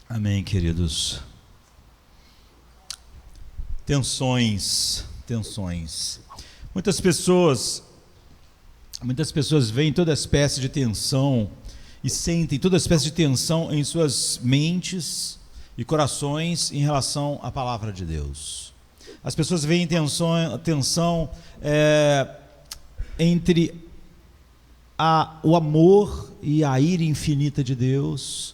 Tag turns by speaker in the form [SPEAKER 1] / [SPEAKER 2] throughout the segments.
[SPEAKER 1] Amém, queridos. Tensões. Muitas pessoas veem toda espécie de tensão e sentem toda espécie de tensão em suas mentes e corações em relação à palavra de Deus. As pessoas veem tensão entre o amor e a ira infinita de Deus,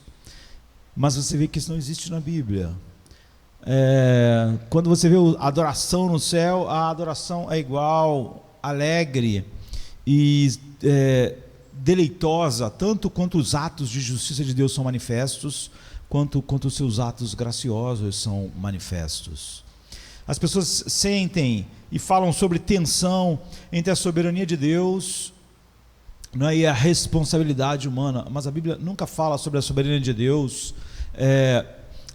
[SPEAKER 1] mas você vê que isso não existe na Bíblia. Quando você vê a adoração no céu, a adoração é igual, alegre e deleitosa, tanto quanto os atos de justiça de Deus são manifestos, quanto os seus atos graciosos são manifestos. As pessoas sentem e falam sobre tensão entre a soberania de Deus, e a responsabilidade humana, mas a Bíblia nunca fala sobre a soberania de Deus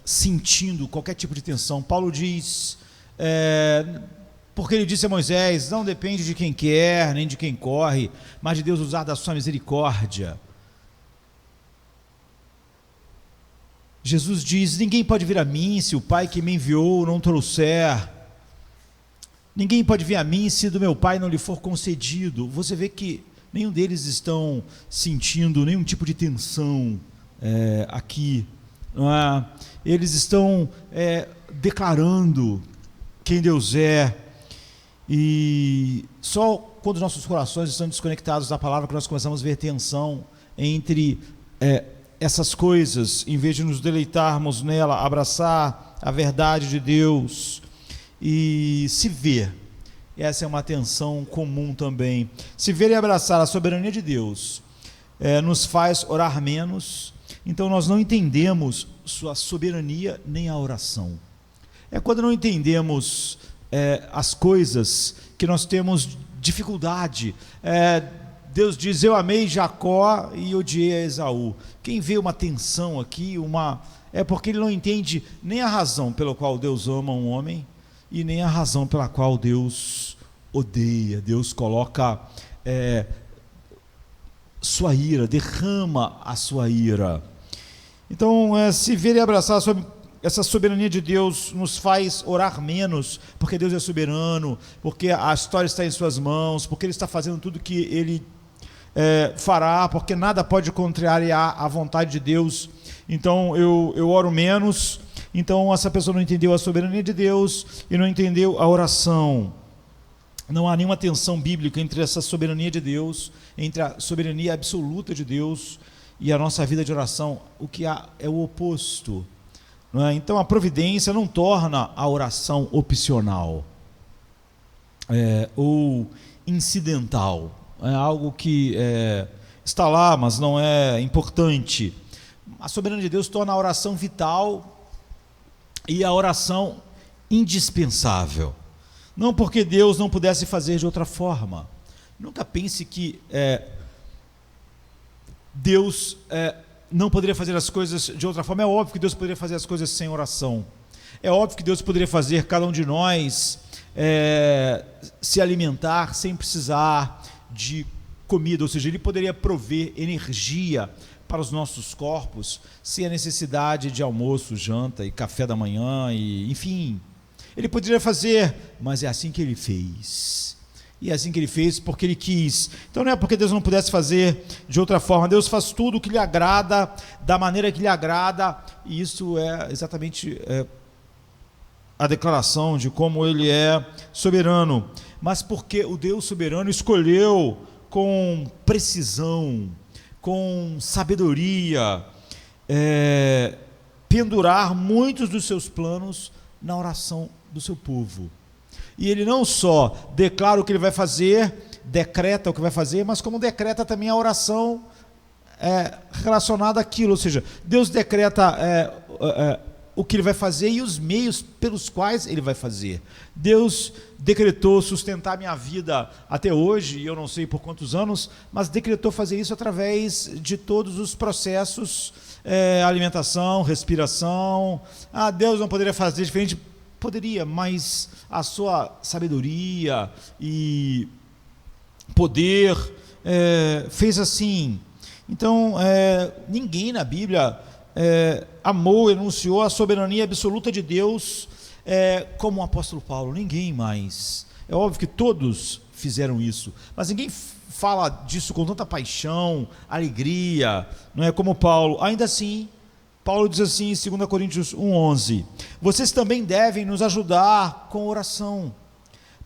[SPEAKER 1] sentindo qualquer tipo de tensão. Paulo diz, porque ele disse a Moisés: não depende de quem quer, nem de quem corre, mas de Deus usar da sua misericórdia. Jesus diz: ninguém pode vir a mim se o Pai que me enviou não trouxer. Ninguém pode vir a mim se do meu Pai não lhe for concedido. Você vê que nenhum deles estão sentindo nenhum tipo de tensão aqui. Não é? Eles estão declarando quem Deus é, e só quando nossos corações estão desconectados da palavra que nós começamos a ver tensão entre essas coisas, em vez de nos deleitarmos nela, abraçar a verdade de Deus e se ver. Essa é uma tensão comum também. Se ver e abraçar a soberania de Deus nos faz orar menos. Então nós não entendemos sua soberania nem a oração. É quando não entendemos as coisas que nós temos dificuldade. Deus diz: eu amei Jacó e odiei a Esaú. Quem vê uma tensão aqui, é porque ele não entende nem a razão pela qual Deus ama um homem e nem a razão pela qual Deus odeia. Deus coloca sua ira, derrama a sua ira. Então, se ver e abraçar essa soberania de Deus nos faz orar menos, porque Deus é soberano, porque a história está em suas mãos, porque Ele está fazendo tudo que Ele fará, porque nada pode contrariar a vontade de Deus. Então eu oro menos. Então essa pessoa não entendeu a soberania de Deus e não entendeu a oração. Não há nenhuma tensão bíblica entre essa soberania de Deus, entre a soberania absoluta de Deus e a nossa vida de oração. O que há é o oposto, não é? Então a providência não torna a oração opcional ou incidental. É algo que está lá, mas não é importante. A soberania de Deus torna a oração vital e a oração indispensável. Não porque Deus não pudesse fazer de outra forma. Nunca pense que Deus não poderia fazer as coisas de outra forma. É óbvio que Deus poderia fazer as coisas sem oração. É óbvio que Deus poderia fazer cada um de nós se alimentar sem precisar de comida, ou seja, Ele poderia prover energia para os nossos corpos sem a necessidade de almoço, janta e café da manhã, e enfim, Ele poderia fazer, mas é assim que Ele fez. E é assim que Ele fez porque Ele quis. Então não é porque Deus não pudesse fazer de outra forma. Deus faz tudo o que lhe agrada, da maneira que lhe agrada, e isso é exatamente a declaração de como Ele é soberano. Mas porque o Deus soberano escolheu com precisão, com sabedoria, pendurar muitos dos seus planos na oração do seu povo. E Ele não só declara o que Ele vai fazer, decreta o que vai fazer, mas como decreta também a oração relacionada àquilo. Ou seja, Deus decreta o que Ele vai fazer e os meios pelos quais Ele vai fazer. Deus decretou sustentar minha vida até hoje, e eu não sei por quantos anos, mas decretou fazer isso através de todos os processos, alimentação, respiração. Deus não poderia fazer diferente? Poderia, mas a sua sabedoria e poder fez assim. Então, ninguém na Bíblia amou, enunciou a soberania absoluta de Deus, como o apóstolo Paulo. Ninguém mais. É óbvio que todos fizeram isso, mas ninguém fala disso com tanta paixão, alegria, não é como Paulo. Ainda assim, Paulo diz assim em 2 Coríntios 1:11: vocês também devem nos ajudar com oração,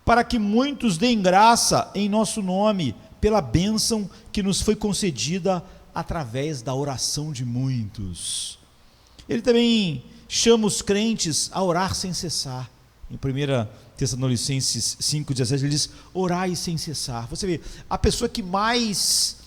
[SPEAKER 1] para que muitos deem graça em nosso nome, pela bênção que nos foi concedida através da oração de muitos. Ele também chama os crentes a orar sem cessar. Em 1 Tessalonicenses 5,17 ele diz: orai sem cessar. Você vê, a pessoa que mais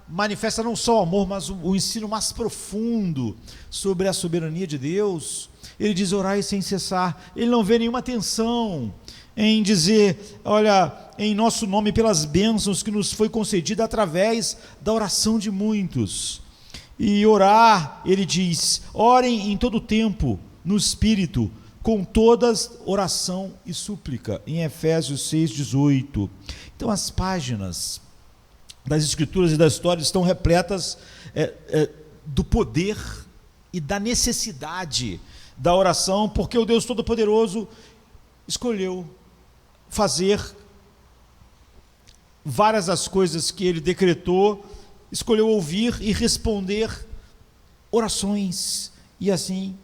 [SPEAKER 1] manifesta não só o amor, mas o ensino mais profundo sobre a soberania de Deus, ele diz: orai sem cessar. Ele não vê nenhuma tensão em dizer: olha, em nosso nome, pelas bênçãos que nos foi concedida através da oração de muitos. E orar, ele diz: orem em todo tempo, no Espírito, com todas oração e súplica, em Efésios 6,18. Então as páginas das Escrituras e da história estão repletas do poder e da necessidade da oração, porque o Deus Todo-Poderoso escolheu fazer várias das coisas que ele decretou, escolheu ouvir e responder orações, e assim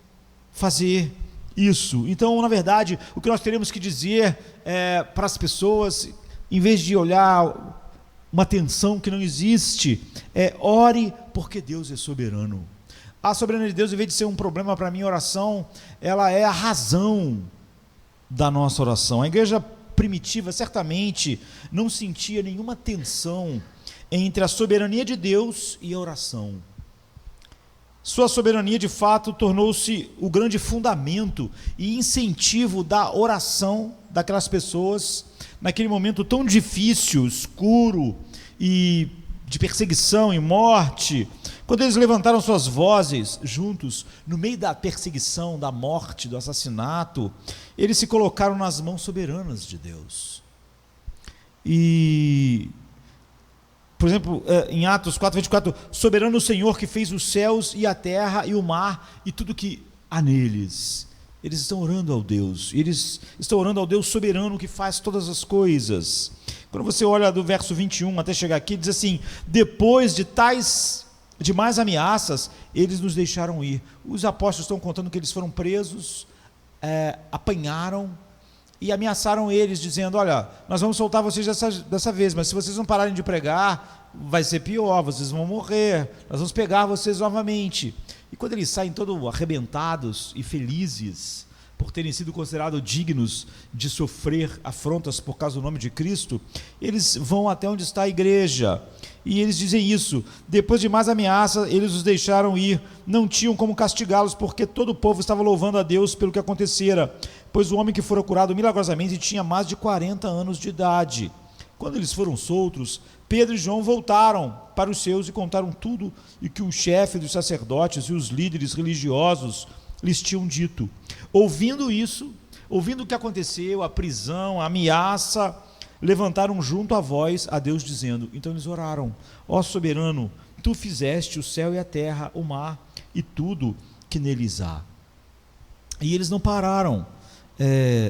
[SPEAKER 1] fazer isso. Então, na verdade, o que nós teremos que dizer para as pessoas, em vez de olhar uma tensão que não existe, ore, porque Deus é soberano. A soberania de Deus, em vez de ser um problema para mim, a oração, ela é a razão da nossa oração. A igreja primitiva certamente não sentia nenhuma tensão entre a soberania de Deus e a oração. Sua soberania, de fato, tornou-se o grande fundamento e incentivo da oração daquelas pessoas naquele momento tão difícil, escuro e de perseguição e morte. Quando eles levantaram suas vozes juntos, no meio da perseguição, da morte, do assassinato, eles se colocaram nas mãos soberanas de Deus. E, por exemplo, em Atos 4:24, soberano o Senhor que fez os céus e a terra e o mar e tudo que há neles. Eles estão orando ao Deus, eles estão orando ao Deus soberano que faz todas as coisas. Quando você olha do verso 21 até chegar aqui, diz assim: depois de mais ameaças, eles nos deixaram ir. Os apóstolos estão contando que eles foram presos, apanharam e ameaçaram eles, dizendo: olha, nós vamos soltar vocês dessa vez, mas se vocês não pararem de pregar, vai ser pior, vocês vão morrer, nós vamos pegar vocês novamente. E quando eles saem todos arrebentados e felizes por terem sido considerados dignos de sofrer afrontas por causa do nome de Cristo, eles vão até onde está a igreja, e eles dizem isso: depois de mais ameaça, eles os deixaram ir, não tinham como castigá-los, porque todo o povo estava louvando a Deus pelo que acontecera, pois o homem que fora curado milagrosamente tinha mais de 40 anos de idade. Quando eles foram soltos, Pedro e João voltaram para os seus e contaram tudo e que o chefe dos sacerdotes e os líderes religiosos lhes tinham dito. Ouvindo isso, ouvindo o que aconteceu, a prisão, a ameaça, levantaram junto a voz a Deus, dizendo, então eles oraram: ó soberano, tu fizeste o céu e a terra, o mar e tudo que neles há. E eles não pararam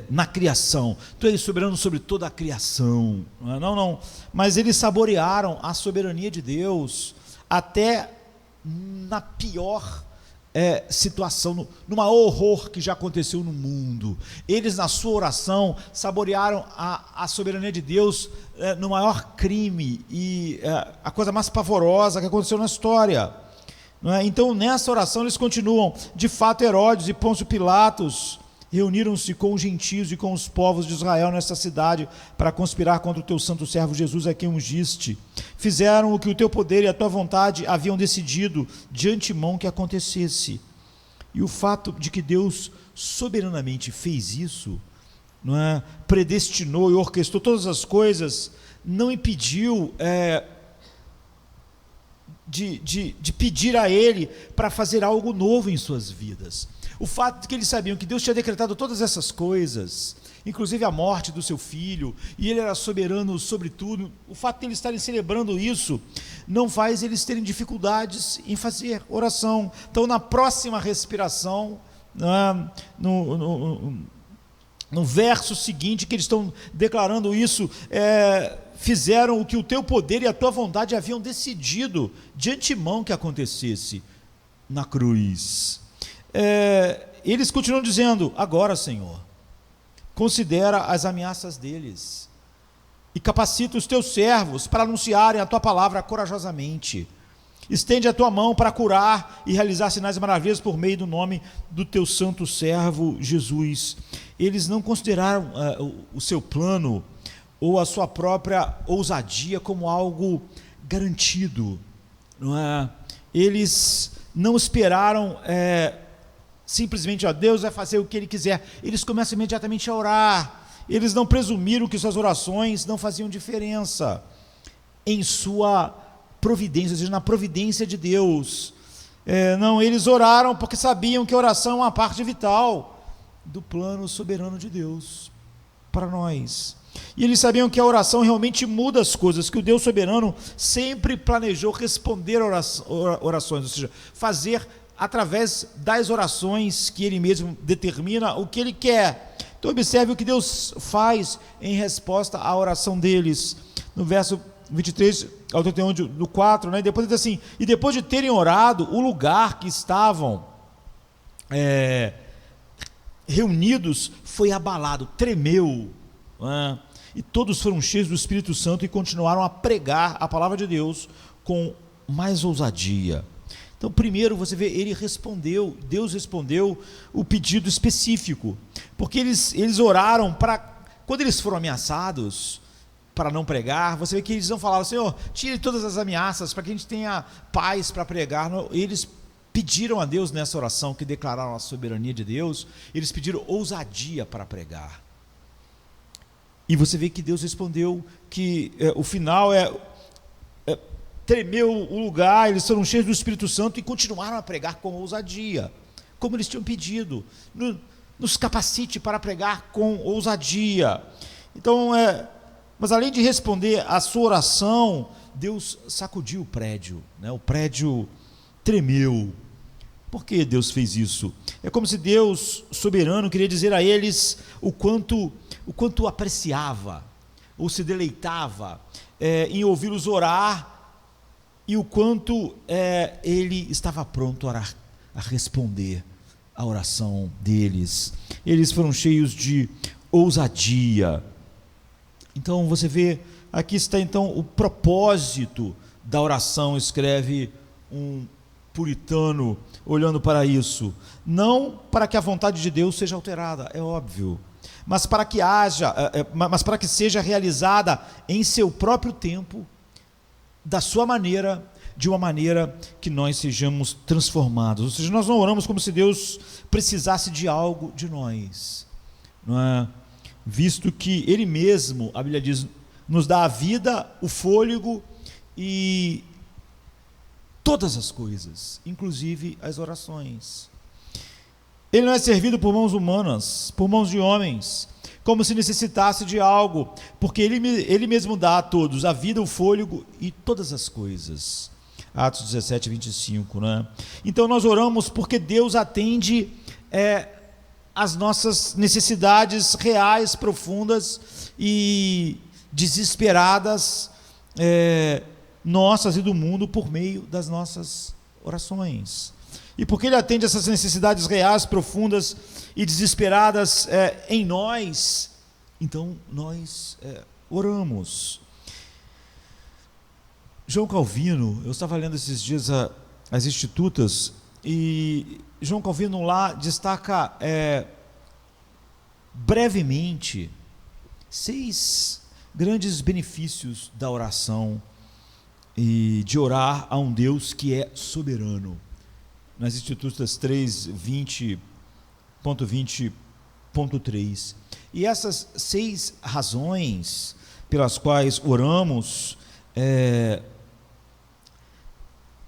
[SPEAKER 1] na criação, tu és soberano sobre toda a criação, não, mas eles saborearam a soberania de Deus até na pior situação, no maior horror que já aconteceu no mundo. Eles, na sua oração, saborearam a soberania de Deus no maior crime e a coisa mais pavorosa que aconteceu na história, não é? Então, nessa oração eles continuam. De fato, Herodes e Pôncio Pilatos reuniram-se com os gentios e com os povos de Israel nessa cidade para conspirar contra o teu santo servo Jesus, a quem ungiste. Fizeram o que o teu poder e a tua vontade haviam decidido de antemão que acontecesse. E o fato de que Deus soberanamente fez isso, não é? Predestinou e orquestrou todas as coisas, não impediu de pedir a Ele para fazer algo novo em suas vidas. O fato de que eles sabiam que Deus tinha decretado todas essas coisas inclusive a morte do seu filho, e ele era soberano sobre tudo. O fato de eles estarem celebrando isso não faz eles terem dificuldades em fazer oração. Então, na próxima respiração, no verso seguinte, que eles estão declarando isso, fizeram o que o teu poder e a tua vontade haviam decidido de antemão que acontecesse na cruz. Eles continuam dizendo: agora, Senhor, considera as ameaças deles e capacita os teus servos para anunciarem a tua palavra corajosamente. Estende a tua mão para curar e realizar sinais e maravilhas por meio do nome do teu santo servo Jesus. Eles não consideraram o seu plano ou a sua própria ousadia como algo garantido, não é? Eles não esperaram simplesmente, Deus vai fazer o que Ele quiser. Eles começam imediatamente a orar. Eles não presumiram que suas orações não faziam diferença em sua providência, ou seja, na providência de Deus. Não, eles oraram porque sabiam que a oração é uma parte vital do plano soberano de Deus para nós. E eles sabiam que a oração realmente muda as coisas, que o Deus soberano sempre planejou responder orações, ou seja, fazer através das orações que Ele mesmo determina o que Ele quer. Então observe o que Deus faz em resposta à oração deles. No verso 23 ao 31 do 4, depois diz assim: e depois de terem orado, o lugar que estavam reunidos foi abalado, tremeu, e todos foram cheios do Espírito Santo e continuaram a pregar a palavra de Deus com mais ousadia. Então, primeiro você vê, Deus respondeu o pedido específico, porque eles oraram para, quando eles foram ameaçados para não pregar, você vê que eles não falaram: Senhor, tire todas as ameaças para que a gente tenha paz para pregar. Não, eles pediram a Deus nessa oração, que declararam a soberania de Deus, eles pediram ousadia para pregar. E você vê que Deus respondeu que o final tremeu o lugar, eles foram cheios do Espírito Santo e continuaram a pregar com ousadia, como eles tinham pedido. Nos capacite para pregar com ousadia. Então, mas além de responder a sua oração, Deus sacudiu o prédio, o prédio tremeu. Por que Deus fez isso? É como se Deus soberano queria dizer a eles o quanto apreciava ou se deleitava em ouvi-los orar, e o quanto Ele estava pronto a responder a oração deles. Eles foram cheios de ousadia. Então você vê, aqui está então o propósito da oração, escreve um puritano olhando para isso. Não para que a vontade de Deus seja alterada, é óbvio, mas para que seja realizada em seu próprio tempo, da sua maneira, de uma maneira que nós sejamos transformados. Ou seja, nós não oramos como se Deus precisasse de algo de nós, não é? Visto que Ele mesmo, a Bíblia diz, nos dá a vida, o fôlego e todas as coisas, inclusive as orações. Ele não é servido por mãos humanas, por mãos de homens, como se necessitasse de algo, porque Ele mesmo dá a todos a vida, o fôlego e todas as coisas. Atos 17, 25, Então nós oramos porque Deus atende as nossas necessidades reais, profundas e desesperadas, nossas e do mundo, por meio das nossas orações. E porque Ele atende essas necessidades reais, profundas e desesperadas em nós, então nós oramos. João Calvino, eu estava lendo esses dias as Institutas, e João Calvino lá destaca brevemente 6 grandes benefícios da oração e de orar a um Deus que é soberano. Nas Institutas 3:20.20.3. E essas 6 razões pelas quais oramos,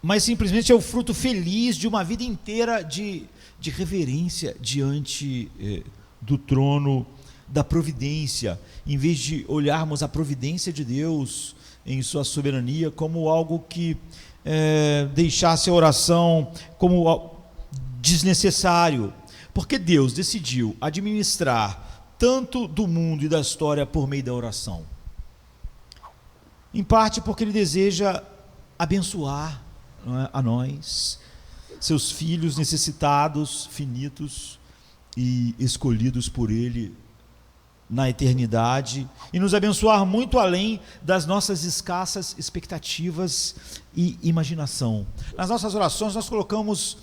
[SPEAKER 1] mas simplesmente é o fruto feliz de uma vida inteira de reverência diante do trono da providência, em vez de olharmos a providência de Deus em sua soberania como algo que deixasse a oração como desnecessário, porque Deus decidiu administrar tanto do mundo e da história por meio da oração, em parte porque Ele deseja abençoar, a nós, seus filhos necessitados, finitos e escolhidos por Ele na eternidade, e nos abençoar muito além das nossas escassas expectativas e imaginação. Nas nossas orações nós colocamos,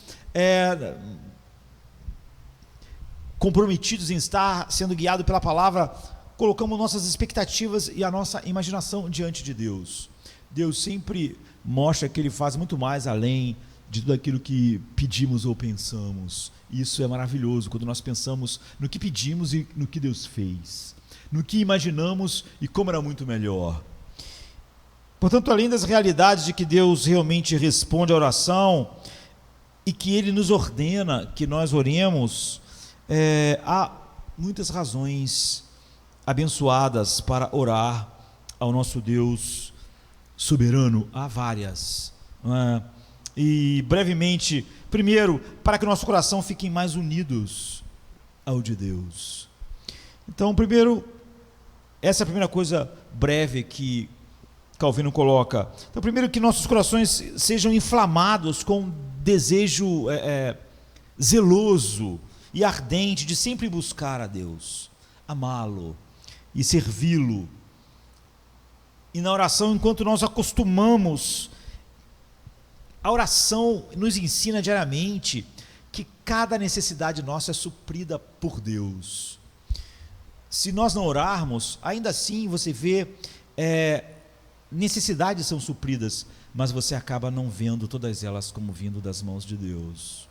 [SPEAKER 1] comprometidos em estar sendo guiado pela palavra, colocamos nossas expectativas e a nossa imaginação diante de Deus. Deus sempre mostra que Ele faz muito mais além de tudo aquilo que pedimos ou pensamos. Isso é maravilhoso, quando nós pensamos no que pedimos e no que Deus fez, no que imaginamos e como era muito melhor. Portanto, além das realidades de que Deus realmente responde à oração e que Ele nos ordena que nós oremos, há muitas razões abençoadas para orar ao nosso Deus soberano. Há várias, não é? E brevemente, primeiro, para que o nosso coração fiquem mais unidos ao de Deus. Então, primeiro, essa é a primeira coisa breve que Calvino coloca. Então, primeiro, que nossos corações sejam inflamados com desejo zeloso e ardente de sempre buscar a Deus, amá-lo e servi-lo. E na oração, enquanto nós acostumamos, a oração nos ensina diariamente que cada necessidade nossa é suprida por Deus. Se nós não orarmos, ainda assim você vê necessidades são supridas, mas você acaba não vendo todas elas como vindo das mãos de Deus.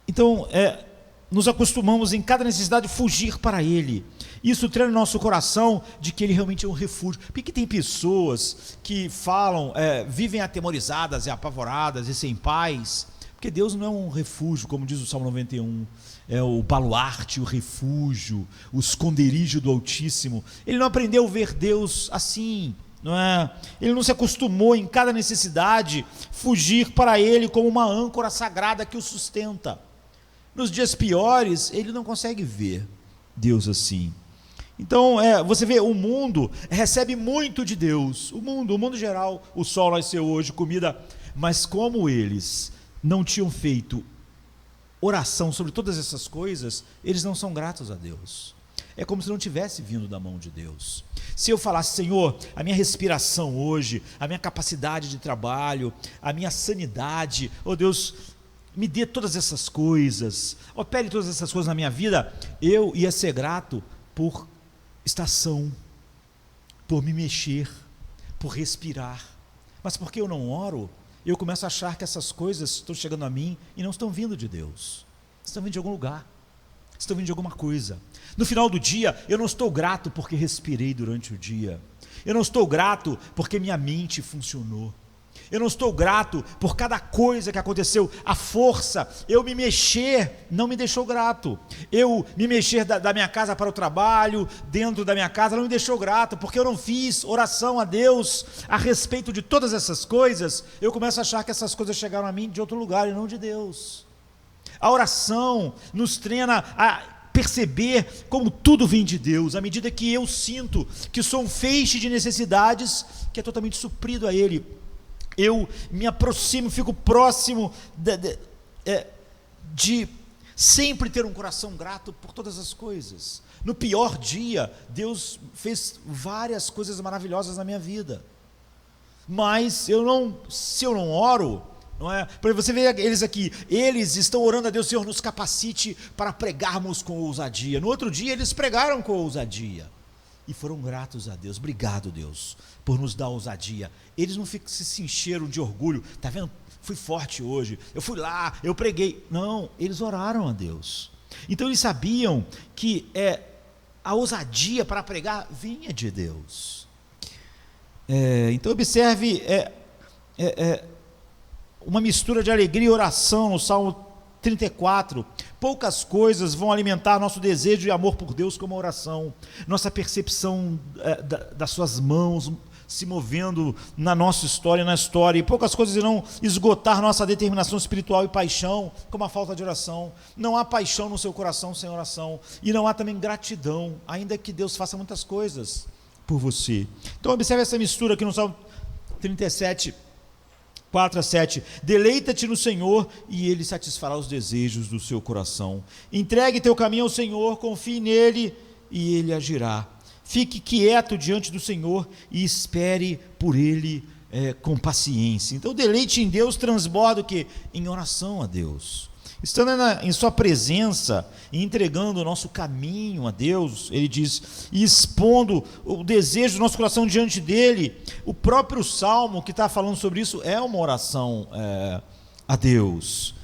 [SPEAKER 1] Então, nos acostumamos em cada necessidade fugir para Ele. Isso treina o nosso coração de que Ele realmente é um refúgio. Porque tem pessoas que falam, vivem atemorizadas e apavoradas e sem paz, porque Deus não é um refúgio, como diz o Salmo 91, é o baluarte, o refúgio, o esconderijo do Altíssimo. Ele não aprendeu a ver Deus assim, não é? Ele não se acostumou em cada necessidade fugir para Ele como uma âncora sagrada que o sustenta. Nos dias piores, ele não consegue ver Deus assim. Então, você vê, o mundo recebe muito de Deus, o mundo geral, o sol nasceu hoje, comida, mas como eles não tinham feito oração sobre todas essas coisas, eles não são gratos a Deus. É como se não tivesse vindo da mão de Deus. Se eu falasse, Senhor, a minha respiração hoje, a minha capacidade de trabalho, a minha sanidade, oh Deus, me dê todas essas coisas, opere todas essas coisas na minha vida, eu ia ser grato por estação, por me mexer, por respirar. Mas porque eu não oro, eu começo a achar que essas coisas estão chegando a mim e não estão vindo de Deus, estão vindo de algum lugar, estão vindo de alguma coisa. No final do dia, eu não estou grato porque respirei durante o dia, eu não estou grato porque minha mente funcionou, eu não estou grato por cada coisa que aconteceu. A força, eu me mexer, não me deixou grato. Eu me mexer da minha casa para o trabalho, dentro da minha casa, não me deixou grato, porque eu não fiz oração a Deus a respeito de todas essas coisas. Eu começo a achar que essas coisas chegaram a mim de outro lugar e não de Deus. A oração nos treina a perceber como tudo vem de Deus, à medida que eu sinto que sou um feixe de necessidades que é totalmente suprido a Ele. Eu me aproximo, fico próximo de sempre ter um coração grato por todas as coisas. No pior dia, Deus fez várias coisas maravilhosas na minha vida, mas se eu não oro, não é? Porque você vê eles aqui, eles estão orando a Deus, Senhor, nos capacite para pregarmos com ousadia. No outro dia eles pregaram com ousadia e foram gratos a Deus. Obrigado, Deus, por nos dar ousadia. Eles não se encheram de orgulho, está vendo? Fui forte hoje, eu fui lá, eu preguei. Não, eles oraram a Deus. Então eles sabiam que a ousadia para pregar vinha de Deus. Então observe uma mistura de alegria e oração no Salmo 34, poucas coisas vão alimentar nosso desejo e amor por Deus como a oração, nossa percepção das suas mãos se movendo na nossa história, na história, e poucas coisas irão esgotar nossa determinação espiritual e paixão, como a falta de oração. Não há paixão no seu coração sem oração, e não há também gratidão, ainda que Deus faça muitas coisas por você. Então observe essa mistura aqui no Salmo 37, 4 a 7, deleita-te no Senhor e Ele satisfará os desejos do seu coração. Entregue teu caminho ao Senhor, confie nele e Ele agirá. Fique quieto diante do Senhor e espere por Ele com paciência. Então, o deleite em Deus transborda o quê? Em oração a Deus. Estando em sua presença e entregando o nosso caminho a Deus, ele diz, e expondo o desejo do nosso coração diante dele, o próprio Salmo que está falando sobre isso é uma oração a Deus.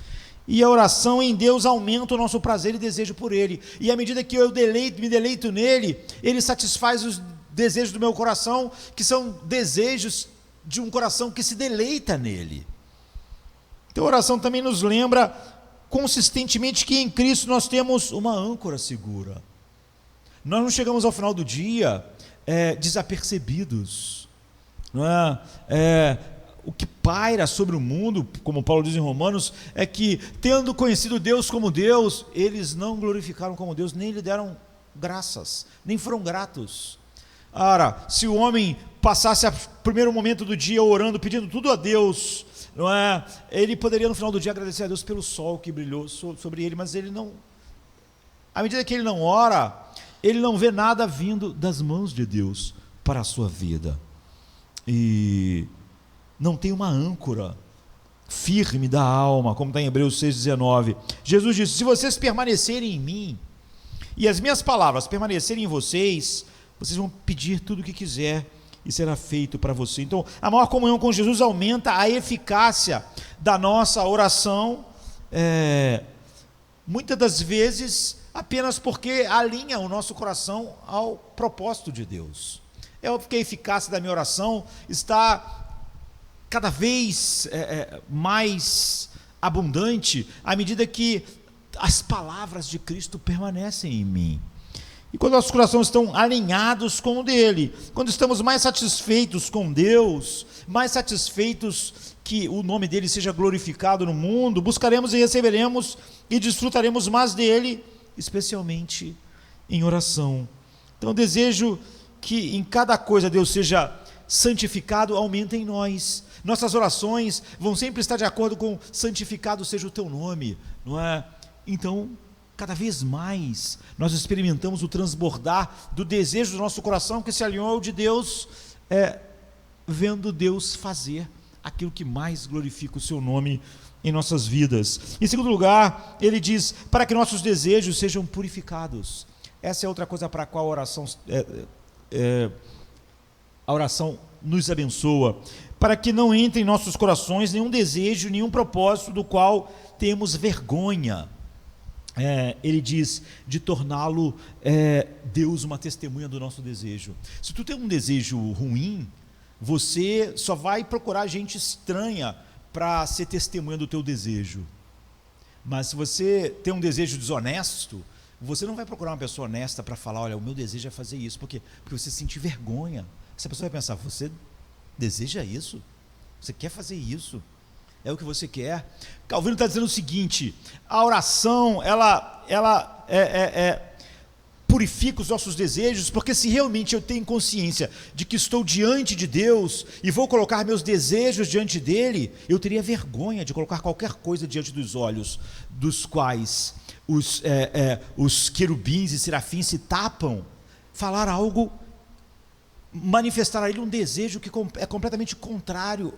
[SPEAKER 1] E a oração em Deus aumenta o nosso prazer e desejo por Ele. E à medida que eu me deleito nele, Ele satisfaz os desejos do meu coração, que são desejos de um coração que se deleita nele. Então a oração também nos lembra consistentemente que em Cristo nós temos uma âncora segura. Nós não chegamos ao final do dia desapercebidos. Não é? O que paira sobre o mundo, como Paulo diz em Romanos, é que, tendo conhecido Deus como Deus, eles não glorificaram como Deus, nem lhe deram graças, nem foram gratos. Ora, se o homem passasse o primeiro momento do dia orando, pedindo tudo a Deus, não é? Ele poderia no final do dia agradecer a Deus pelo sol que brilhou sobre ele, mas ele não, à medida que ele não ora, ele não vê nada vindo das mãos de Deus para a sua vida, e não tem uma âncora firme da alma, como está em Hebreus 6,19. Jesus disse, se vocês permanecerem em mim, e as minhas palavras permanecerem em vocês, vocês vão pedir tudo o que quiser, e será feito para você. Então, a maior comunhão com Jesus aumenta a eficácia da nossa oração, muitas das vezes, apenas porque alinha o nosso coração ao propósito de Deus. É óbvio que a eficácia da minha oração está cada vez mais abundante, à medida que as palavras de Cristo permanecem em mim. E quando nossos corações estão alinhados com o dele, quando estamos mais satisfeitos com Deus, mais satisfeitos que o nome dele seja glorificado no mundo, buscaremos e receberemos e desfrutaremos mais dele, especialmente em oração. Então eu desejo que em cada coisa Deus seja santificado, aumenta em nós. Nossas orações vão sempre estar de acordo com santificado seja o teu nome, não é? Então, cada vez mais nós experimentamos o transbordar do desejo do nosso coração que se alinhou ao de Deus, vendo Deus fazer aquilo que mais glorifica o seu nome em nossas vidas. Em segundo lugar, ele diz, para que nossos desejos sejam purificados. Essa é outra coisa para a qual a oração nos abençoa, para que não entre em nossos corações nenhum desejo, nenhum propósito do qual temos vergonha. Ele diz de torná-lo Deus uma testemunha do nosso desejo. Se tu tem um desejo ruim, você só vai procurar gente estranha para ser testemunha do teu desejo. Mas se você tem um desejo desonesto, você não vai procurar uma pessoa honesta para falar, olha, o meu desejo é fazer isso, porque você sente vergonha. Essa pessoa vai pensar, você deseja isso? Você quer fazer isso? É o que você quer? Calvino está dizendo o seguinte, a oração, ela purifica os nossos desejos, porque se realmente eu tenho consciência de que estou diante de Deus e vou colocar meus desejos diante dele, eu teria vergonha de colocar qualquer coisa diante dos olhos dos quais os querubins e serafins se tapam, falar algo, manifestar a ele um desejo que é completamente contrário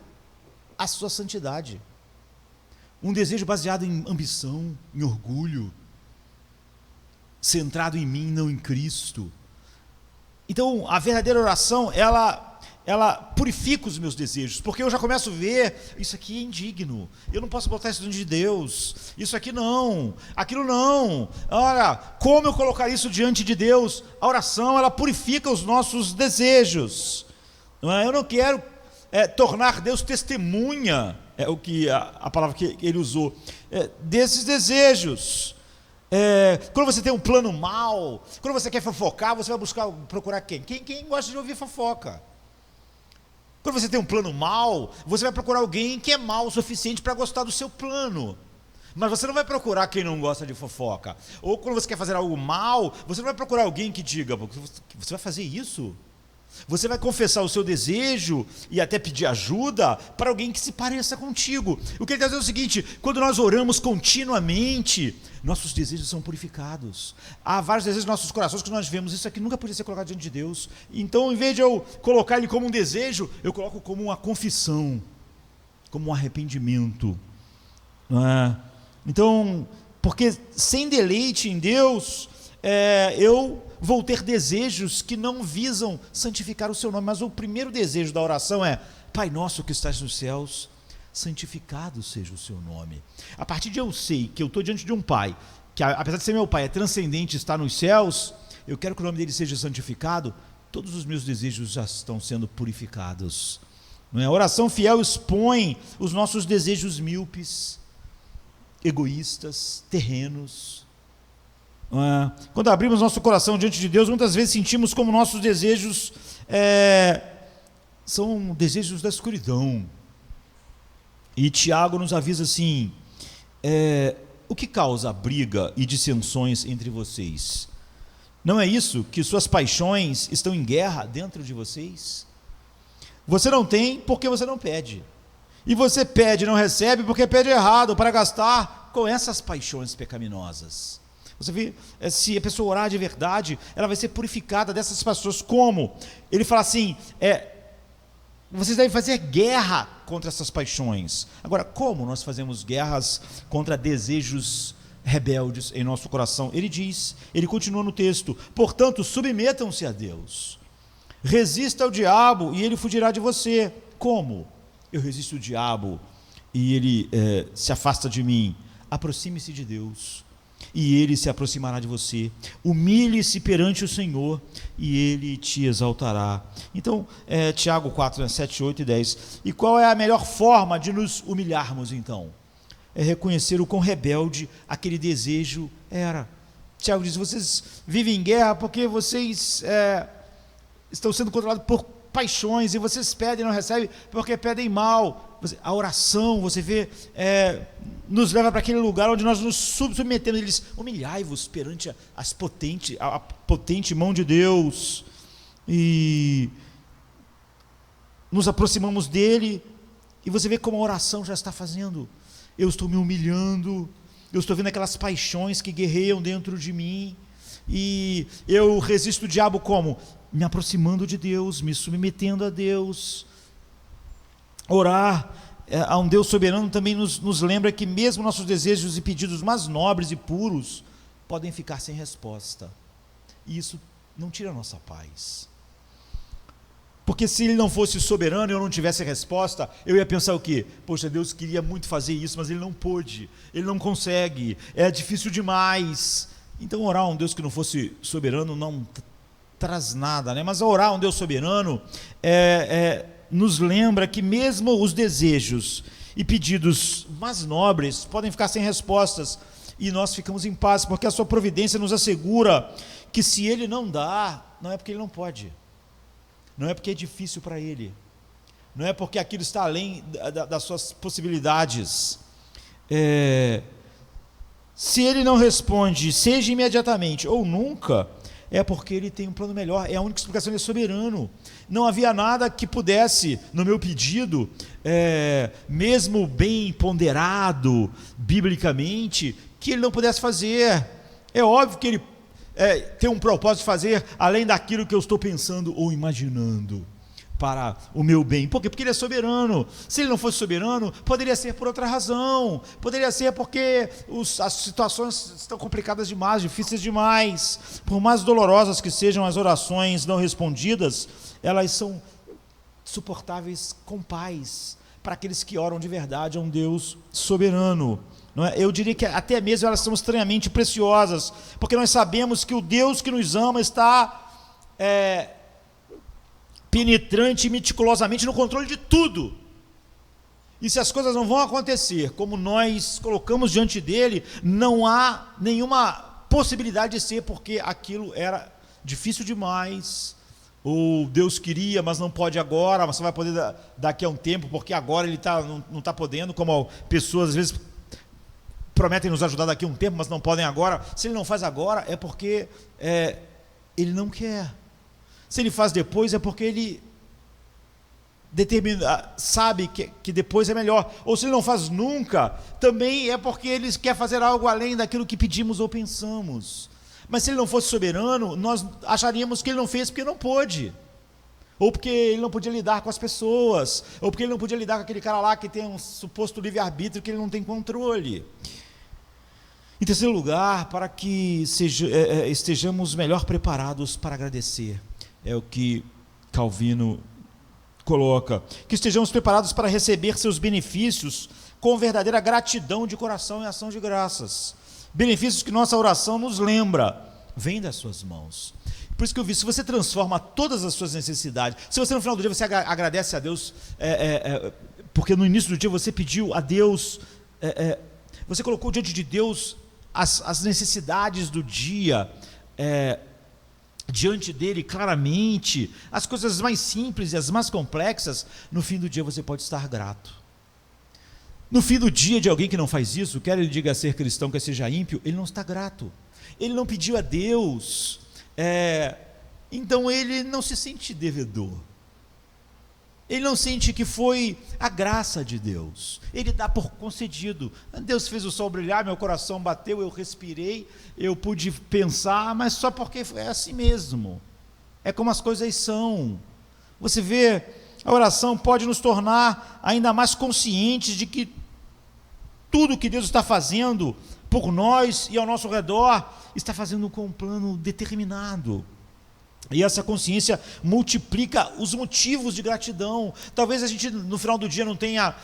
[SPEAKER 1] à sua santidade, um desejo baseado em ambição, em orgulho, centrado em mim, não em Cristo. Então a verdadeira oração, ela purifica os meus desejos, porque eu já começo a ver, isso aqui é indigno, eu não posso botar isso diante de Deus, isso aqui não, aquilo não, ora, como eu colocar isso diante de Deus? A oração, ela purifica os nossos desejos, não é? Eu não quero tornar Deus testemunha é o que a palavra que ele usou, desses desejos. Quando você tem um plano mau, quando você quer fofocar, você vai procurar quem? Quem gosta de ouvir fofoca? Quando você tem um plano mau, você vai procurar alguém que é mau o suficiente para gostar do seu plano. Mas você não vai procurar quem não gosta de fofoca. Ou quando você quer fazer algo mal, você não vai procurar alguém que diga, você vai fazer isso? Você vai confessar o seu desejo e até pedir ajuda para alguém que se pareça contigo. O que ele está dizendo é o seguinte: quando nós oramos continuamente, nossos desejos são purificados. Há vários desejos nos nossos corações que nós vemos, isso aqui nunca podia ser colocado diante de Deus. Então, em vez de eu colocar ele como um desejo, eu coloco como uma confissão, como um arrependimento. Não é? Então, porque sem deleite em Deus, eu vou ter desejos que não visam santificar o seu nome, mas o primeiro desejo da oração é: Pai nosso que estás nos céus, santificado seja o seu nome. A partir de eu sei que eu estou diante de um Pai, que apesar de ser meu Pai, é transcendente, está nos céus, eu quero que o nome dele seja santificado, todos os meus desejos já estão sendo purificados. Não é? A oração fiel expõe os nossos desejos míopes, egoístas, terrenos. Quando abrimos nosso coração diante de Deus, muitas vezes sentimos como nossos desejos são desejos da escuridão. E Tiago nos avisa assim: o que causa briga e dissensões entre vocês? Não é isso que suas paixões estão em guerra dentro de vocês? Você não tem porque você não pede, e você pede e não recebe porque pede errado, para gastar com essas paixões pecaminosas. Você vê, se a pessoa orar de verdade, ela vai ser purificada dessas paixões. Como? Ele fala assim: vocês devem fazer guerra contra essas paixões. Agora, como nós fazemos guerras contra desejos rebeldes em nosso coração? Ele continua no texto: portanto, submetam-se a Deus, resista ao diabo e ele fugirá de você. Como eu resisto o diabo e ele se afasta de mim? Aproxime-se de Deus e ele se aproximará de você. Humilhe-se perante o Senhor e ele te exaltará. Então, Tiago 4, 7, 8 e 10. E qual é a melhor forma de nos humilharmos então? É reconhecer o quão rebelde aquele desejo era. Tiago diz: vocês vivem em guerra porque vocês estão sendo controlados por paixões, e vocês pedem e não recebem porque pedem mal. A oração, você vê, nos leva para aquele lugar onde nós nos submetemos. Ele diz: humilhai-vos perante a potente mão de Deus, e nos aproximamos dele, e você vê como a oração já está fazendo. Eu estou me humilhando, eu estou vendo aquelas paixões que guerreiam dentro de mim, e eu resisto o diabo como? Me aproximando de Deus, me submetendo a Deus. Orar a um Deus soberano também nos lembra que mesmo nossos desejos e pedidos mais nobres e puros podem ficar sem resposta, e isso não tira a nossa paz. Porque se ele não fosse soberano e eu não tivesse resposta, eu ia pensar o quê? Poxa, Deus queria muito fazer isso, mas ele não pôde, ele não consegue, é difícil demais. Então orar a um Deus que não fosse soberano não traz nada, né? Mas orar a um Deus soberano nos lembra que mesmo os desejos e pedidos mais nobres podem ficar sem respostas, e nós ficamos em paz, porque a sua providência nos assegura que se ele não dá, não é porque ele não pode, não é porque é difícil para ele, não é porque aquilo está além das suas possibilidades. Se ele não responde, seja imediatamente ou nunca, é porque ele tem um plano melhor. É a única explicação: ele é soberano. Não havia nada que pudesse, no meu pedido, mesmo bem ponderado biblicamente, que ele não pudesse fazer. É óbvio que ele tem um propósito de fazer além daquilo que eu estou pensando ou imaginando para o meu bem. Por quê? Porque ele é soberano. Se ele não fosse soberano, poderia ser por outra razão, poderia ser porque as situações estão complicadas demais, difíceis demais. Por mais dolorosas que sejam as orações não respondidas, elas são suportáveis com paz para aqueles que oram de verdade a um Deus soberano. Não é? Eu diria que até mesmo elas são estranhamente preciosas, porque nós sabemos que o Deus que nos ama está penetrante e meticulosamente no controle de tudo. E se as coisas não vão acontecer como nós colocamos diante dele, não há nenhuma possibilidade de ser, porque aquilo era difícil demais, ou Deus queria, mas não pode agora, mas só vai poder daqui a um tempo, porque agora ele não está podendo, como pessoas às vezes prometem nos ajudar daqui a um tempo, mas não podem agora. Se ele não faz agora, é porque ele não quer. Se ele faz depois, é porque ele sabe que depois é melhor. Ou se ele não faz nunca, também é porque ele quer fazer algo além daquilo que pedimos ou pensamos. Mas se ele não fosse soberano, nós acharíamos que ele não fez porque não pôde, ou porque ele não podia lidar com as pessoas, ou porque ele não podia lidar com aquele cara lá que tem um suposto livre-arbítrio que ele não tem controle. Em terceiro lugar, para que estejamos melhor preparados para agradecer, é o que Calvino coloca, que estejamos preparados para receber seus benefícios com verdadeira gratidão de coração e ação de graças. Benefícios que nossa oração nos lembra, vem das suas mãos. Por isso que eu vi, se você transforma todas as suas necessidades, se você no final do dia você agradece a Deus, porque no início do dia você pediu a Deus, você colocou diante de Deus as necessidades do dia, diante dele claramente, as coisas mais simples e as mais complexas, no fim do dia você pode estar grato. No fim do dia de alguém que não faz isso, quer ele diga ser cristão, quer seja ímpio, ele não está grato, ele não pediu a Deus, então ele não se sente devedor, ele não sente que foi a graça de Deus, ele dá por concedido. Deus fez o sol brilhar, meu coração bateu, eu respirei, eu pude pensar, mas só porque é assim mesmo, é como as coisas são. Você vê, a oração pode nos tornar ainda mais conscientes de que tudo que Deus está fazendo por nós e ao nosso redor, está fazendo com um plano determinado. E essa consciência multiplica os motivos de gratidão. Talvez a gente no final do dia não tenha,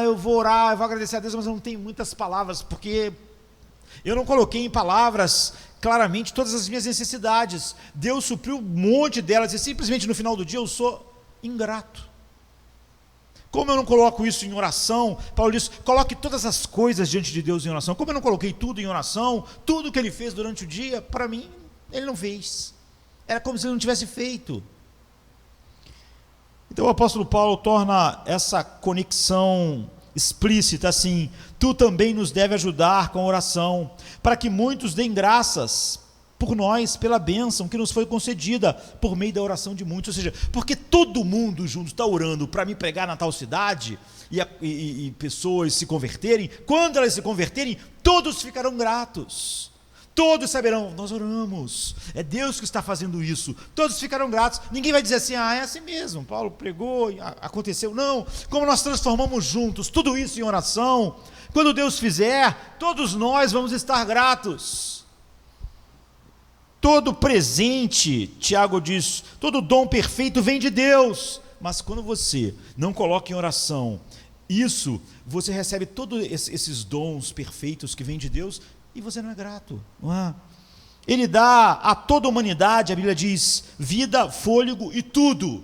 [SPEAKER 1] eu vou orar, eu vou agradecer a Deus, mas eu não tenho muitas palavras, porque eu não coloquei em palavras claramente todas as minhas necessidades. Deus supriu um monte delas, e simplesmente no final do dia eu sou ingrato. Como eu não coloco isso em oração, Paulo diz, coloque todas as coisas diante de Deus em oração. Como eu não coloquei tudo em oração, tudo que ele fez durante o dia, para mim, ele não fez. Era como se ele não tivesse feito. Então o apóstolo Paulo torna essa conexão explícita assim: tu também nos deve ajudar com a oração, para que muitos deem graças por nós, pela bênção que nos foi concedida, por meio da oração de muitos. Ou seja, porque todo mundo junto está orando para me pregar na tal cidade, e pessoas se converterem, quando elas se converterem, todos ficarão gratos. Todos saberão, nós oramos, é Deus que está fazendo isso, todos ficarão gratos. Ninguém vai dizer assim, é assim mesmo, Paulo pregou, aconteceu. Não, como nós transformamos juntos tudo isso em oração, quando Deus fizer, todos nós vamos estar gratos. Todo presente, Tiago diz, todo dom perfeito vem de Deus, mas quando você não coloca em oração isso, você recebe todos esses dons perfeitos que vêm de Deus, e você não é grato, não é? Ele dá a toda a humanidade, a Bíblia diz, vida, fôlego e tudo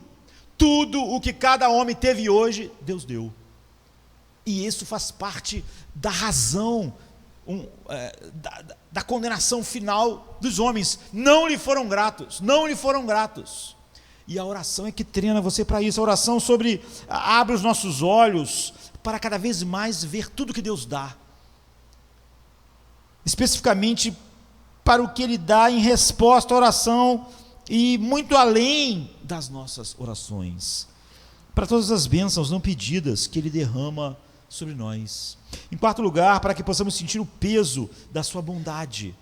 [SPEAKER 1] o que cada homem teve hoje, Deus deu. E isso faz parte da razão, da condenação final dos homens. Não lhe foram gratos. E a oração é que treina você para isso. A oração abre os nossos olhos para cada vez mais ver tudo que Deus dá, especificamente para o que Ele dá em resposta à oração, e muito além das nossas orações, para todas as bênçãos não pedidas que Ele derrama sobre nós. Em quarto lugar, para que possamos sentir o peso da sua bondade,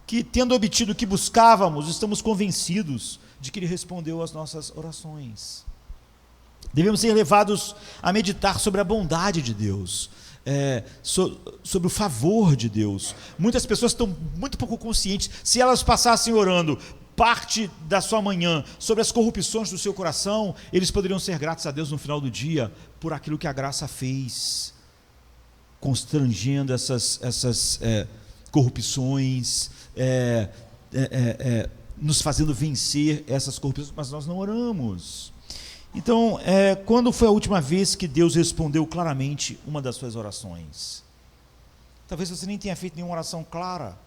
[SPEAKER 1] que tendo obtido o que buscávamos, estamos convencidos de que Ele respondeu às nossas orações. Devemos ser levados a meditar sobre a bondade de Deus, sobre o favor de Deus. Muitas pessoas estão muito pouco conscientes. Se elas passassem orando parte da sua manhã sobre as corrupções do seu coração, eles poderiam ser gratos a Deus no final do dia por aquilo que a graça fez, constrangendo essas corrupções, nos fazendo vencer essas corrupções, mas nós não oramos. Então, quando foi a última vez que Deus respondeu claramente uma das suas orações? Talvez você nem tenha feito nenhuma oração clara,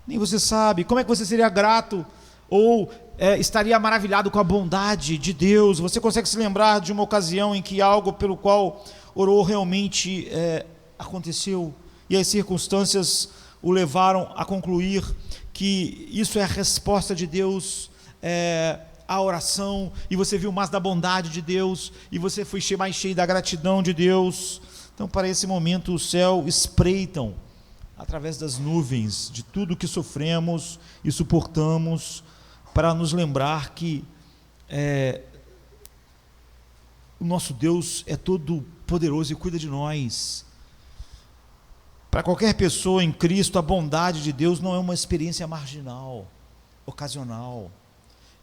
[SPEAKER 1] nem você sabe. Como é que você seria grato ou estaria maravilhado com a bondade de Deus? Você consegue se lembrar de uma ocasião em que algo pelo qual orou realmente aconteceu e as circunstâncias o levaram a concluir que isso é a resposta de Deus à oração, e você viu mais da bondade de Deus, e você foi mais cheio da gratidão de Deus? Então, para esse momento, o céu espreitam através das nuvens de tudo que sofremos e suportamos, para nos lembrar que o nosso Deus é todo poderoso e cuida de nós. Para qualquer pessoa em Cristo, a bondade de Deus não é uma experiência marginal, ocasional.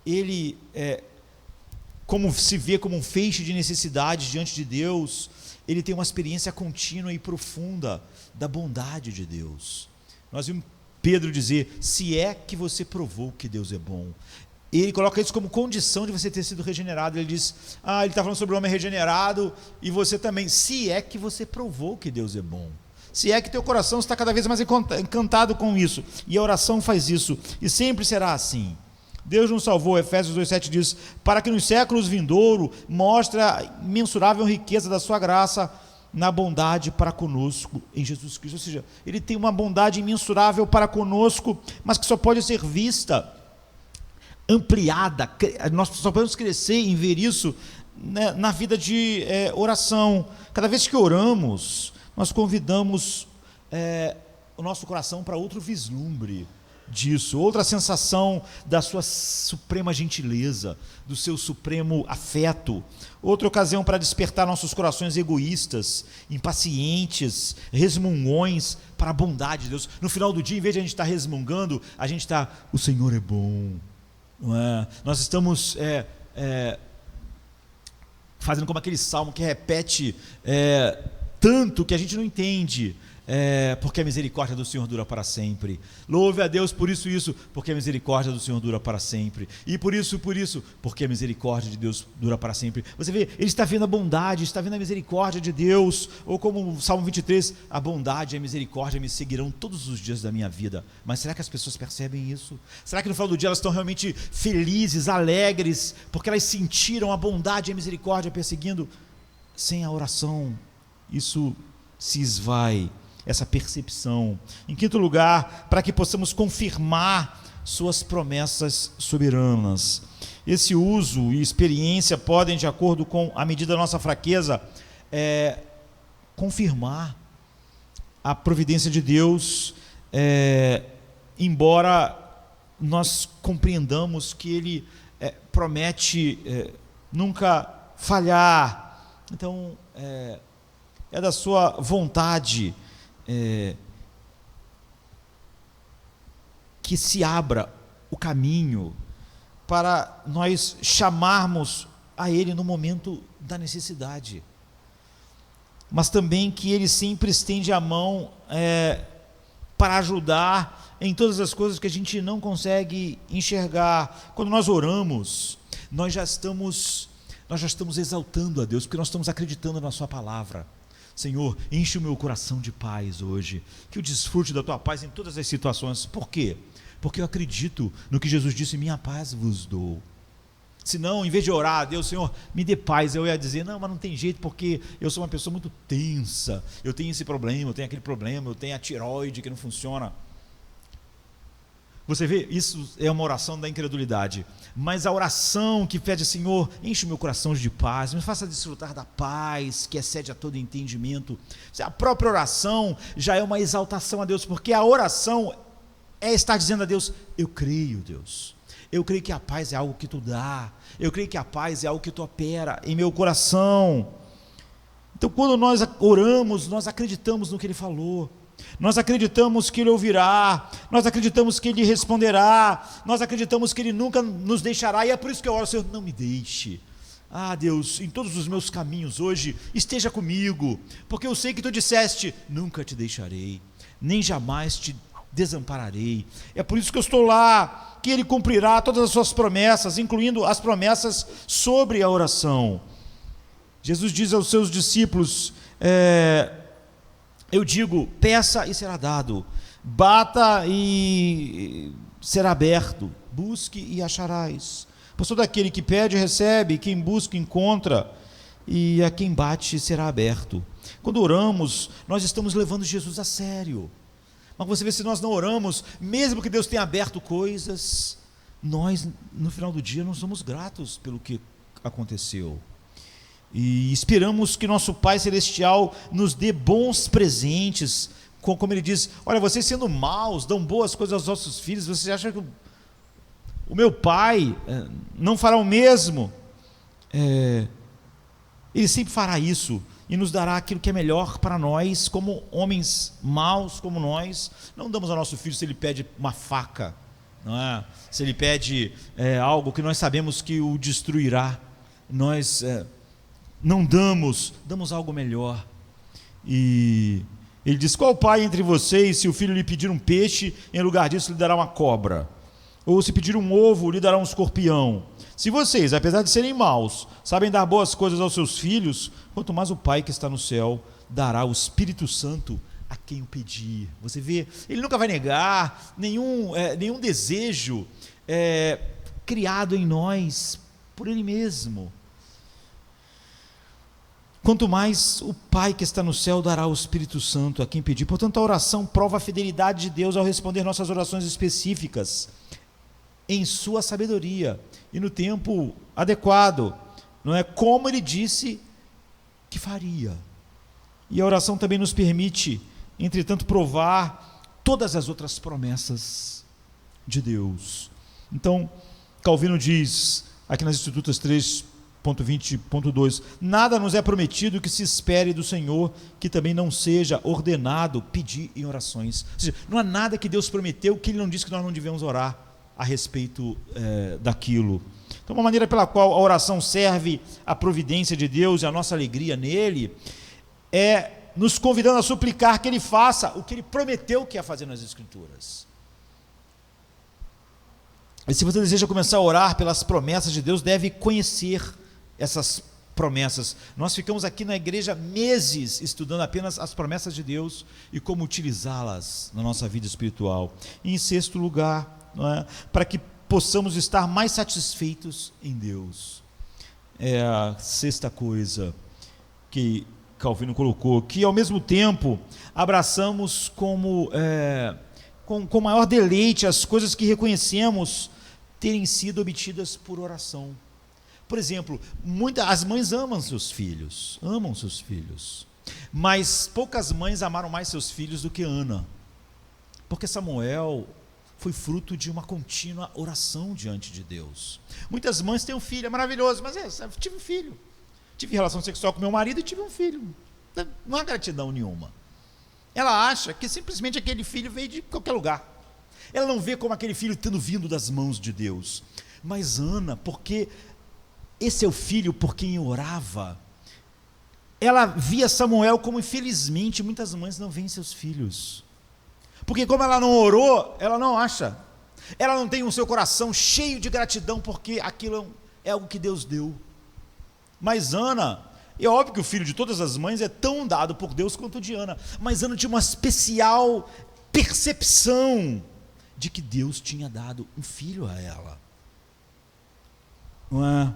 [SPEAKER 1] Ele como se vê como um feixe de necessidades diante de Deus, ele tem uma experiência contínua e profunda da bondade de Deus. Nós vimos Pedro dizer: se é que você provou que Deus é bom. Ele coloca isso como condição de você ter sido regenerado. Ele diz, ele está falando sobre o homem regenerado, e você também, se é que você provou que Deus é bom, se é que teu coração está cada vez mais encantado com isso, e a oração faz isso, e sempre será assim. Deus nos salvou, Efésios 2,7 diz, para que nos séculos vindouros mostre a imensurável riqueza da sua graça na bondade para conosco em Jesus Cristo. Ou seja, ele tem uma bondade imensurável para conosco, mas que só pode ser vista, ampliada. Nós só podemos crescer em ver isso, né, na vida de oração. Cada vez que oramos, nós convidamos o nosso coração para outro vislumbre disso, outra sensação da sua suprema gentileza, do seu supremo afeto, outra ocasião para despertar nossos corações egoístas, impacientes, resmungões para a bondade de Deus. No final do dia, em vez de a gente estar resmungando, a gente está, o Senhor é bom, não é? Nós estamos fazendo como aquele salmo que repete tanto que a gente não entende. Porque a misericórdia do Senhor dura para sempre. Louve a Deus por isso, porque a misericórdia do Senhor dura para sempre. E por isso, porque a misericórdia de Deus dura para sempre. Você vê, ele está vendo a bondade, está vendo a misericórdia de Deus. Ou como o Salmo 23, a bondade e a misericórdia me seguirão todos os dias da minha vida. Mas será que as pessoas percebem isso? Será que no final do dia elas estão realmente felizes, alegres, porque elas sentiram a bondade e a misericórdia perseguindo? Sem a oração, isso se esvai, essa percepção. Em quinto lugar, para que possamos confirmar suas promessas soberanas. Esse uso e experiência podem, de acordo com a medida da nossa fraqueza, confirmar a providência de Deus, embora nós compreendamos que Ele promete nunca falhar. Então, é da sua vontade que se abra o caminho para nós chamarmos a Ele no momento da necessidade, mas também que Ele sempre estende a mão para ajudar em todas as coisas que a gente não consegue enxergar. Quando nós oramos, nós já estamos exaltando a Deus, porque nós estamos acreditando na sua palavra. Senhor, enche o meu coração de paz hoje, que eu desfrute da tua paz em todas as situações. Por quê? Porque eu acredito no que Jesus disse: minha paz vos dou. Senão, em vez de orar a Deus, Senhor, me dê paz, eu ia dizer, não, mas não tem jeito, porque eu sou uma pessoa muito tensa, eu tenho esse problema, eu tenho aquele problema, eu tenho a tireoide que não funciona. Você vê, isso é uma oração da incredulidade. Mas a oração que pede: Senhor, enche o meu coração de paz, me faça desfrutar da paz que excede a todo entendimento. A própria oração já é uma exaltação a Deus, porque a oração é estar dizendo a Deus: eu creio, Deus, eu creio que a paz é algo que tu dá, eu creio que a paz é algo que tu opera em meu coração. Então, quando nós oramos, nós acreditamos no que Ele falou, nós acreditamos que Ele ouvirá, nós acreditamos que Ele responderá, nós acreditamos que Ele nunca nos deixará, e é por isso que eu oro: Senhor, não me deixe. Deus, em todos os meus caminhos hoje, esteja comigo, porque eu sei que Tu disseste: nunca te deixarei, nem jamais te desampararei. É por isso que eu estou lá, que Ele cumprirá todas as suas promessas, incluindo as promessas sobre a oração. Jesus diz aos seus discípulos, eu digo, peça e será dado, bata e será aberto, busque e acharás. Pois todo aquele que pede recebe, quem busca encontra, e a quem bate será aberto. Quando oramos, nós estamos levando Jesus a sério. Mas você vê, se nós não oramos, mesmo que Deus tenha aberto coisas, nós no final do dia não somos gratos pelo que aconteceu. E esperamos que nosso Pai Celestial nos dê bons presentes, como Ele diz, olha, vocês sendo maus, dão boas coisas aos nossos filhos, você acha que o meu Pai não fará o mesmo? Ele sempre fará isso, e nos dará aquilo que é melhor para nós, como homens maus como nós. Não damos ao nosso filho se ele pede uma faca, não é? Se ele pede algo que nós sabemos que o destruirá, nós não damos algo melhor. E ele diz, qual pai entre vocês, se o filho lhe pedir um peixe, em lugar disso lhe dará uma cobra? Ou se pedir um ovo, lhe dará um escorpião? Se vocês, apesar de serem maus, sabem dar boas coisas aos seus filhos, quanto mais o Pai que está no céu dará o Espírito Santo a quem o pedir. Você vê, Ele nunca vai negar nenhum desejo criado em nós por Ele mesmo. Quanto mais o Pai que está no céu dará o Espírito Santo a quem pedir. Portanto, a oração prova a fidelidade de Deus ao responder nossas orações específicas, em sua sabedoria e no tempo adequado, não é, como Ele disse que faria. E a oração também nos permite, entretanto, provar todas as outras promessas de Deus. Então, Calvino diz, aqui nas Institutas 3.20.2, nada nos é prometido que se espere do Senhor que também não seja ordenado pedir em orações. Ou seja, não há nada que Deus prometeu que Ele não disse que nós não devemos orar a respeito daquilo. Então, uma maneira pela qual a oração serve à providência de Deus e à nossa alegria nele, é nos convidando a suplicar que Ele faça o que Ele prometeu que ia fazer nas Escrituras. E se você deseja começar a orar pelas promessas de Deus, deve conhecer essas promessas. Nós ficamos aqui na igreja meses estudando apenas as promessas de Deus e como utilizá-las na nossa vida espiritual. E em sexto lugar, não é, para que possamos estar mais satisfeitos em Deus. É a sexta coisa que Calvino colocou, que ao mesmo tempo abraçamos com maior deleite as coisas que reconhecemos terem sido obtidas por oração. Por exemplo, as mães amam seus filhos, mas poucas mães amaram mais seus filhos do que Ana, porque Samuel foi fruto de uma contínua oração diante de Deus. Muitas mães têm um filho, é maravilhoso, mas eu tive um filho, tive relação sexual com meu marido e tive um filho, não há gratidão nenhuma. Ela acha que simplesmente aquele filho veio de qualquer lugar, ela não vê como aquele filho tendo vindo das mãos de Deus. Mas Ana, porque esse é o filho por quem eu orava, ela via Samuel como, infelizmente, muitas mães não veem seus filhos, porque como ela não orou, ela não acha, ela não tem o seu coração cheio de gratidão, porque aquilo é algo que Deus deu. Mas Ana, é óbvio que o filho de todas as mães é tão dado por Deus quanto o de Ana, mas Ana tinha uma especial percepção de que Deus tinha dado um filho a ela, não é?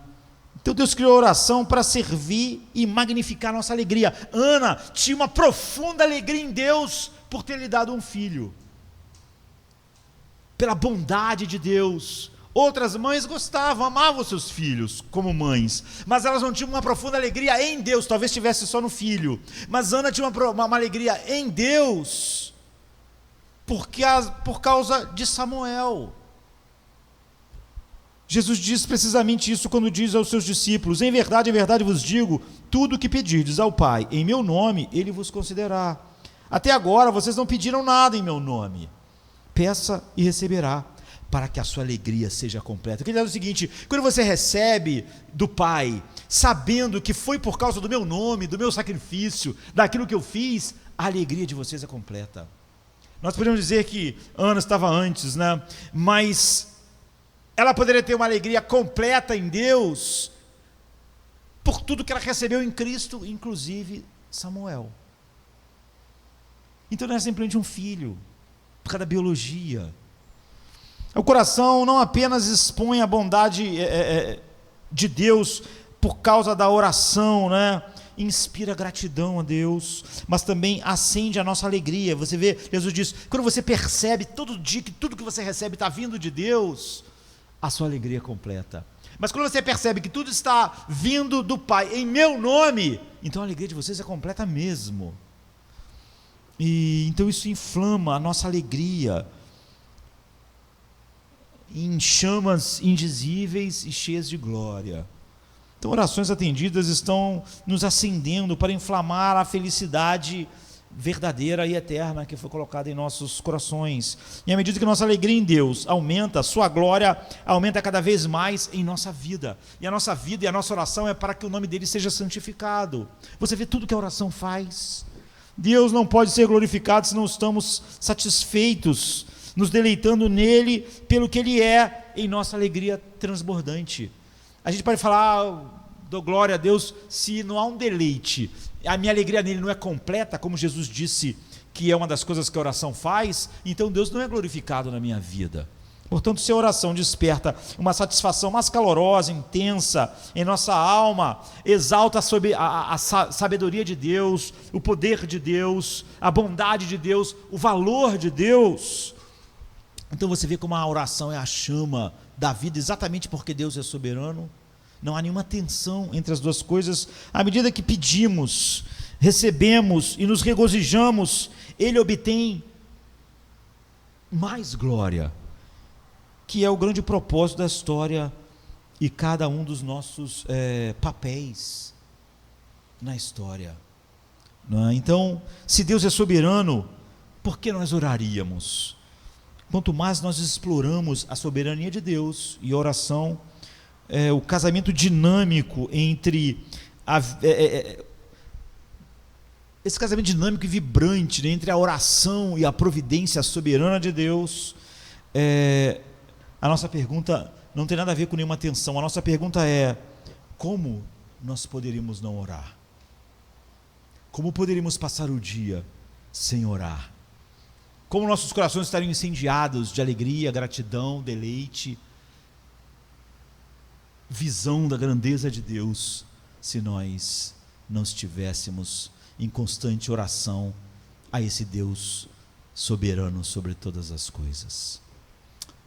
[SPEAKER 1] Então Deus criou a oração para servir e magnificar a nossa alegria. Ana tinha uma profunda alegria em Deus por ter lhe dado um filho, pela bondade de Deus. Outras mães gostavam, amavam seus filhos como mães, mas elas não tinham uma profunda alegria em Deus, talvez tivesse só no filho. Mas Ana tinha uma alegria em Deus, por causa de Samuel. Jesus diz precisamente isso quando diz aos seus discípulos: em verdade vos digo, tudo o que pedirdes ao Pai em meu nome, Ele vos concederá. Até agora vocês não pediram nada em meu nome. Peça e receberá, para que a sua alegria seja completa. Quer dizer o seguinte: quando você recebe do Pai, sabendo que foi por causa do meu nome, do meu sacrifício, daquilo que eu fiz, a alegria de vocês é completa. Nós podemos dizer que Ana estava antes, né? Mas ela poderia ter uma alegria completa em Deus por tudo que ela recebeu em Cristo, inclusive Samuel. Então não é simplesmente um filho, por causa da biologia. O coração não apenas expõe a bondade de Deus por causa da oração, né? Inspira gratidão a Deus, mas também acende a nossa alegria. Você vê, Jesus diz, quando você percebe todo dia que tudo que você recebe está vindo de Deus, a sua alegria é completa. Mas quando você percebe que tudo está vindo do Pai, em meu nome, então a alegria de vocês é completa mesmo. E então isso inflama a nossa alegria em chamas indizíveis e cheias de glória. Então orações atendidas estão nos acendendo para inflamar a felicidade verdadeira e eterna que foi colocada em nossos corações. E à medida que nossa alegria em Deus aumenta, sua glória aumenta cada vez mais em nossa vida. E a nossa vida e a nossa oração é para que o nome dele seja santificado. Você vê tudo que a oração faz. Deus não pode ser glorificado se não estamos satisfeitos, nos deleitando nele pelo que ele é, em nossa alegria transbordante. A gente pode falar, dou glória a Deus, se não há um deleite, a minha alegria nele não é completa, como Jesus disse que é uma das coisas que a oração faz, então Deus não é glorificado na minha vida. Portanto, se a oração desperta uma satisfação mais calorosa, intensa em nossa alma, exalta sobre a sabedoria de Deus, o poder de Deus, a bondade de Deus, o valor de Deus, então você vê como a oração é a chama da vida, exatamente porque Deus é soberano. Não há nenhuma tensão entre as duas coisas. À medida que pedimos, recebemos e nos regozijamos, ele obtém mais glória, que é o grande propósito da história e cada um dos nossos papéis na história. Não é? Então, se Deus é soberano, por que nós oraríamos? Quanto mais nós exploramos a soberania de Deus e a oração, o casamento dinâmico entre esse casamento dinâmico e vibrante, né, entre a oração e a providência soberana de Deus, a nossa pergunta não tem nada a ver com nenhuma tensão. A nossa pergunta é: como nós poderíamos não orar? Como poderíamos passar o dia sem orar? Como nossos corações estariam incendiados de alegria, gratidão, deleite, visão da grandeza de Deus, se nós não estivéssemos em constante oração a esse Deus soberano sobre todas as coisas.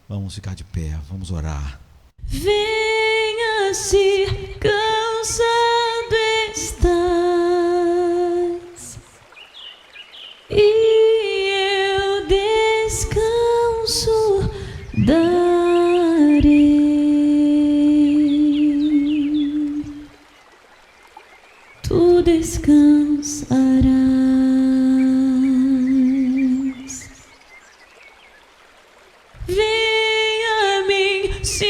[SPEAKER 1] Vamos ficar de pé, vamos orar.
[SPEAKER 2] Venha se cansado estás, e eu descanso darei. Tu descansarás. Venha a mim se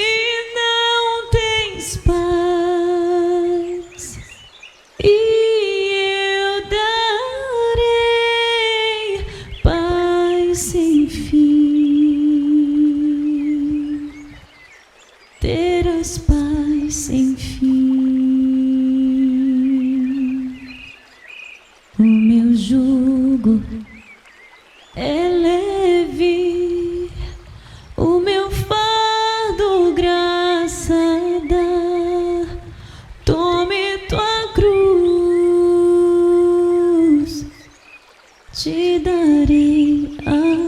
[SPEAKER 2] não tens paz, e eu darei paz sem fim. Terás paz sem fim. O meu jugo é leve, o meu fardo graça dá. Tome tua cruz, te darei a